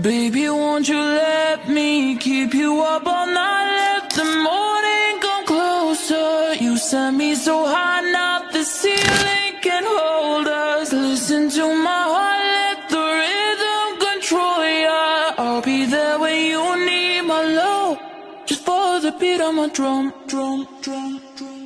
Baby, won't you let me keep you up all night? Let the morning come closer. You set me so high, not the ceiling can hold us. Listen to my heart, let the rhythm control ya. I'll be there when you need my love. Just follow the beat of my drum, drum, drum, drum.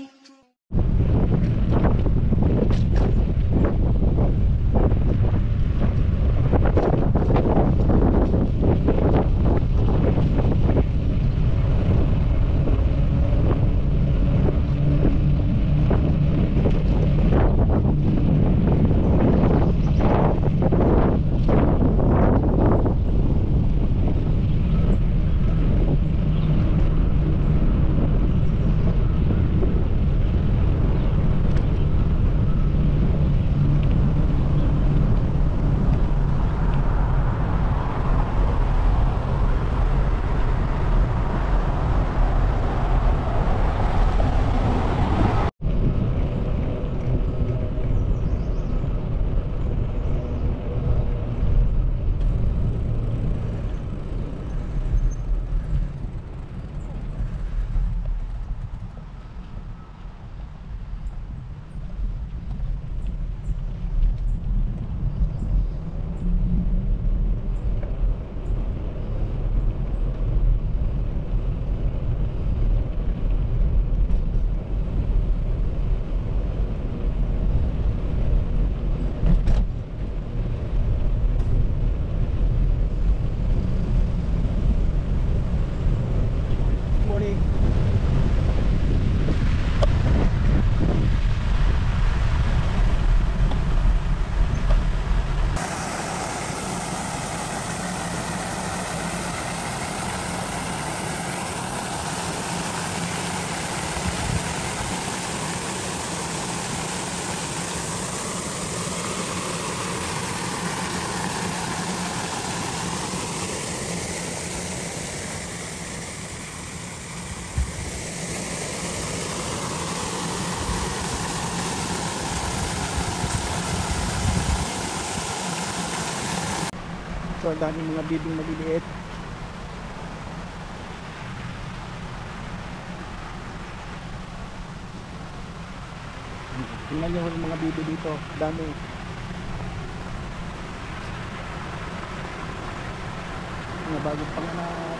So, ang daming mga bibing maliliit. Tingnan nyo yung mga bibi dito. Dami. Mga bagong panganak.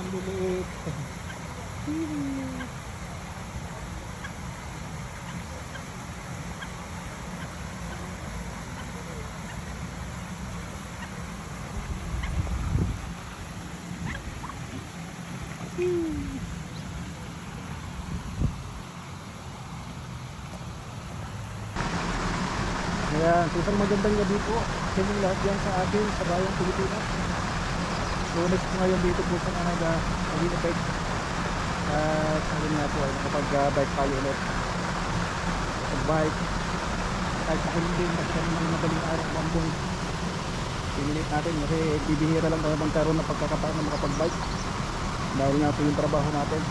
Liliit. Ayan, isang magandang gabi po sa inyong lahat yan sa atin sa bayang Pilipinas. So next po ngayon dito po sa Canada, Winnipeg. At sabi nga po ay nakapag-bike tayo ulit. Pag-bike kahit sa kulimbing kasi kami mga madaling araw bambong. Pinilit natin kasi bibihira lang tayo magkaroon ng pagkakataon na makapag-bike dahil nga po yung trabaho natin.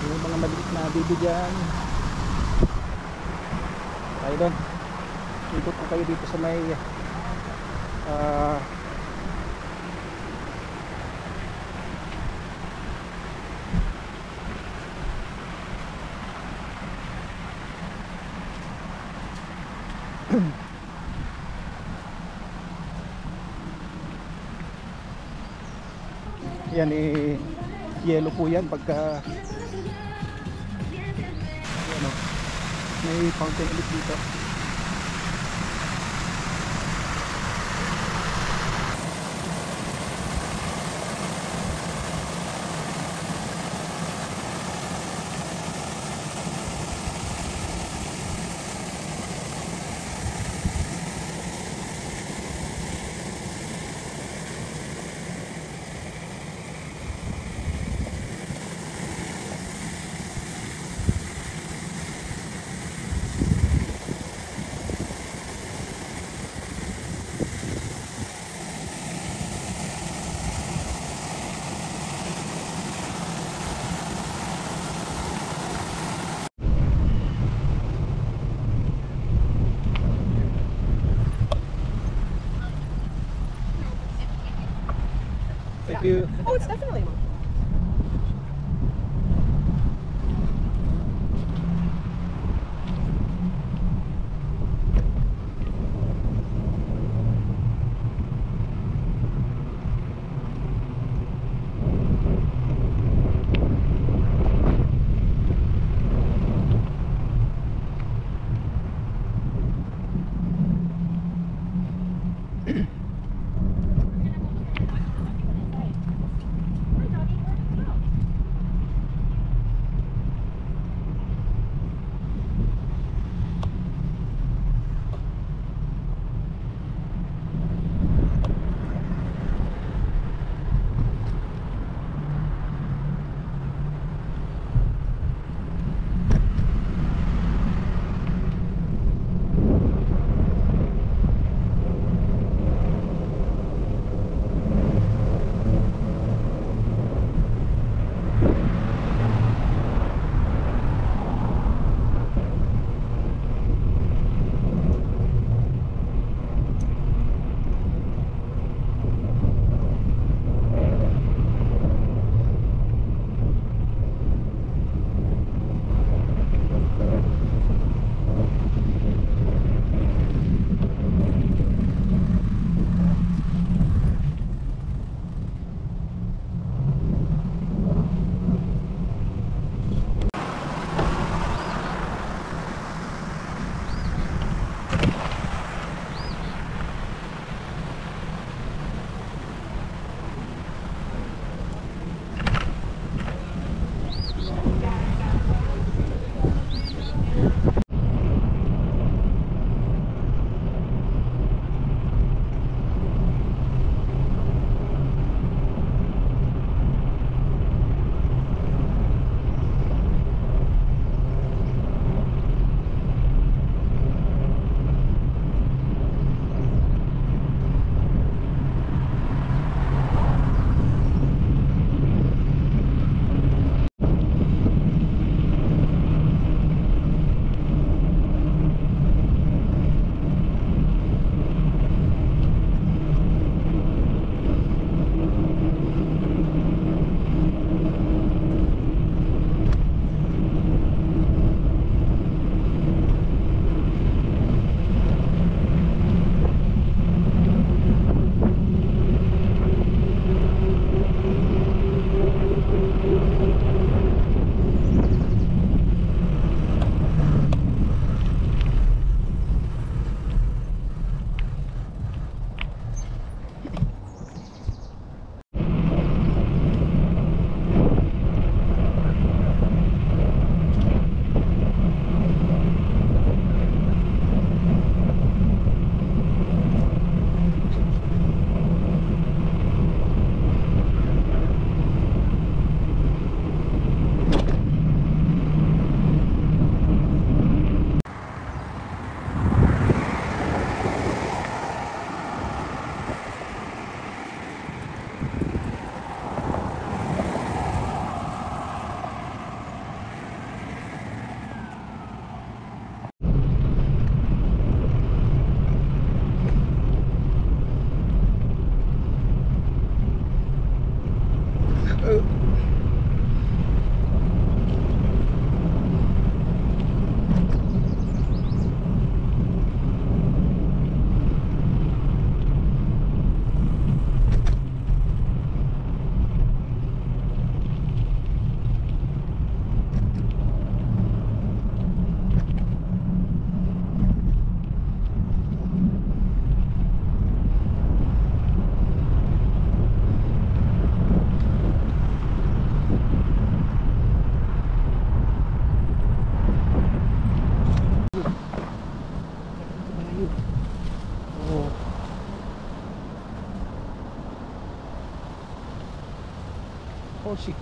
Yung mga maliit na bibigyan tayo doon. Ikot po kayo dito sa may yan yellow po yan pagka ano, may fountain ulit dito. you. Oh, it's definitely a monkey.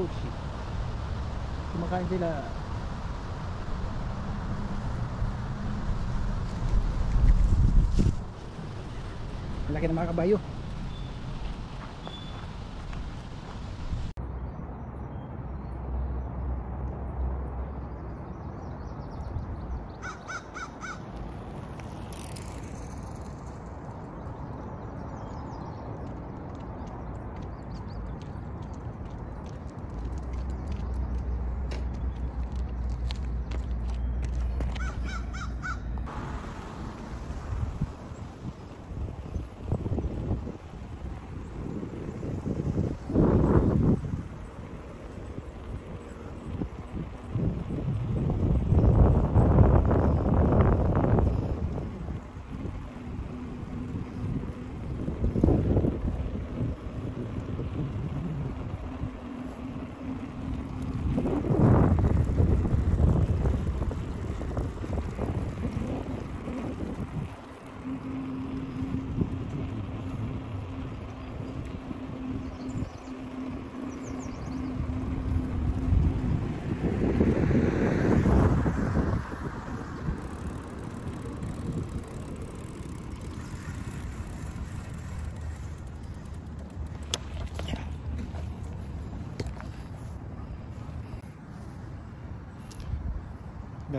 Hoshi. Kumakain sila. Laki ng mga kabayo.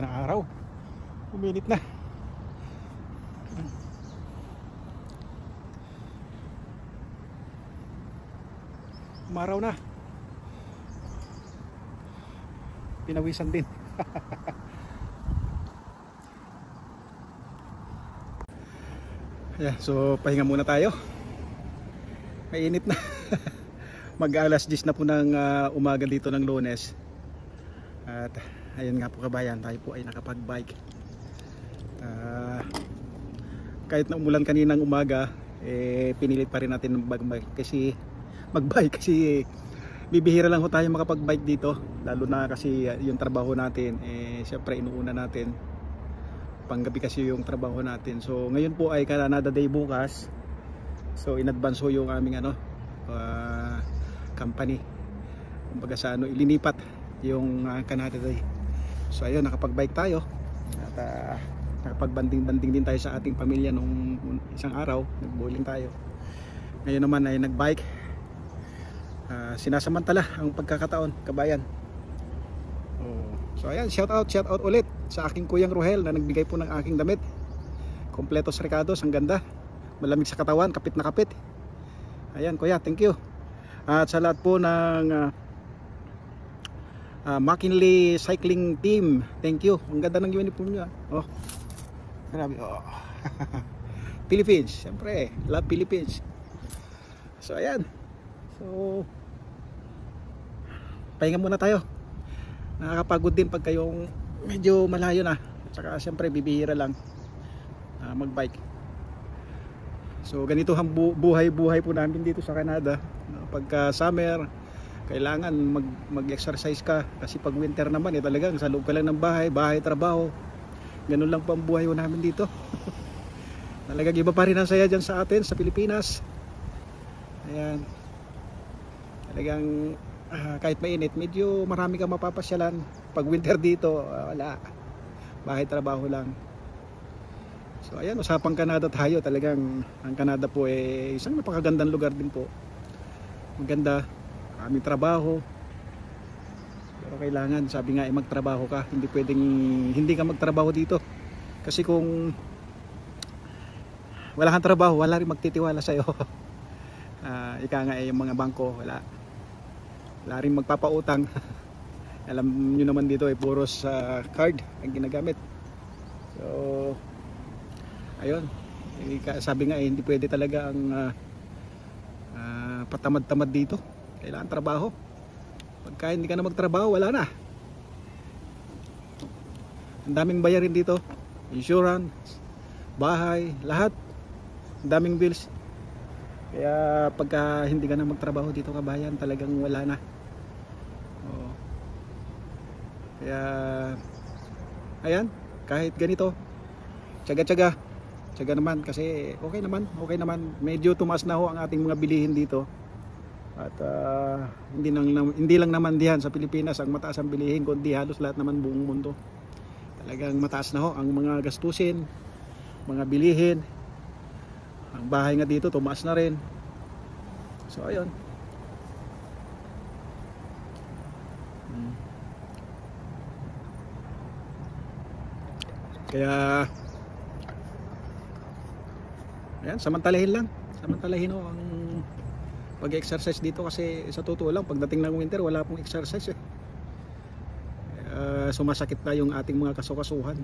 ganda ng araw. Uminit na. Umaraw na. Pinawisan din. Yeah, so pahinga muna tayo. Mainit na. Mag-alas 10 na po ng umaga dito ng Lunes. At ayun nga po kabayan, tayo po ay nakapag-bike. Kahit na umulan kaninang umaga, pinilit pa rin natin mag-bike kasi bibihira lang ho tayo makapag-bike dito, lalo na kasi yung trabaho natin, syempre inuuna natin. Panggabi kasi yung trabaho natin. So ngayon po ay Canada Day bukas. So in advance ho yung aming company. Kumbaga sa ilinipat yung Canada Day. So ayun, nakapag-bike tayo. At nakapag-banding-banding din tayo sa ating pamilya nung isang araw, nag-bowling tayo. Ngayon naman ay nag-bike. Sinasamantala ang pagkakataon, kabayan. So ayan, shout out ulit sa aking kuyang Rohel na nagbigay po ng aking damit. Kompletos Ricados, ang ganda. Malamig sa katawan, kapit na kapit. Ayan kuya, thank you. At sa lahat po ng McKinley Cycling Team, thank you. Ang ganda ng uniform niya. Oh, grabe. Oh. Philippines, siyempre, love Philippines. So ayan. So pahinga muna tayo. Nakakapagod din pag kayong medyo malayo na. Tsaka siyempre bibihira lang mag-bike. So ganito ang buhay-buhay po namin dito sa Canada. Pagka summer, kailangan mag-exercise ka. Kasi pag winter naman, talagang sa loob ka lang ng bahay, trabaho. Ganun lang po ang buhay namin dito. Talagang iba pa rin ang saya dyan sa atin, sa Pilipinas. Ayan. Talagang kahit mainit, medyo marami kang mapapasyalan. Pag winter dito, wala. Bahay trabaho lang. So ayan, usapang Canada tayo. Talagang ang Canada po isang napakagandang lugar din po. Maganda, maraming trabaho. Pero kailangan, sabi nga, magtrabaho ka. Hindi pwedeng hindi ka magtrabaho dito. Kasi kung wala kang trabaho, wala rin magtitiwala sa'yo. Ika nga yung mga bangko, wala rin magpapautang. Alam nyo naman dito puros card ang ginagamit. So ayun, sabi nga hindi pwede talaga ang patamad-tamad dito. Kailangan trabaho. Pagka hindi ka na magtrabaho, wala na. Ang daming bayarin dito, insurance, bahay, lahat. Ang daming bills. Kaya pagka hindi ka na magtrabaho dito kabayan, talagang wala na. Kaya ayan, kahit ganito, tiyaga naman kasi okay naman. Medyo tumaas na ho ang ating mga bilihin dito. At hindi lang naman diyan sa Pilipinas ang mataas ang bilihin, kundi halos lahat naman buong mundo. Talagang mataas na ho ang mga gastusin, mga bilihin. Ang bahay nga dito tumaas na rin. So ayun. Kaya ayan, samantalahin ho ang pag-exercise dito kasi sa totoo lang pagdating ng winter wala pong exercise sumasakit na yung ating mga kasukasuhan.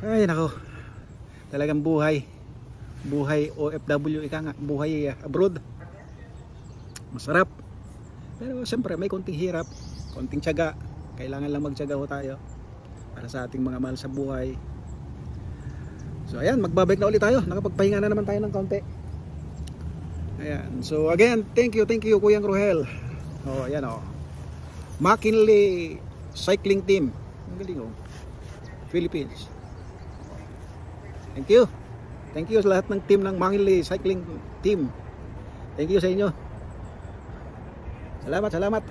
Ay nako, talagang buhay OFW, ika nga, buhay abroad masarap, pero siyempre may konting hirap, konting tiyaga. Kailangan lang magtiyaga ho tayo para sa ating mga mahal sa buhay. So ayan, magbabike na ulit tayo. Nakapagpahinga na naman tayo ng kaunti. Ayan, so again, thank you Kuyang Rohel. Ayan McKinley Cycling Team, ang galing Philippines. Thank you sa lahat ng team ng McKinley Cycling Team. Thank you sa inyo. Salamat.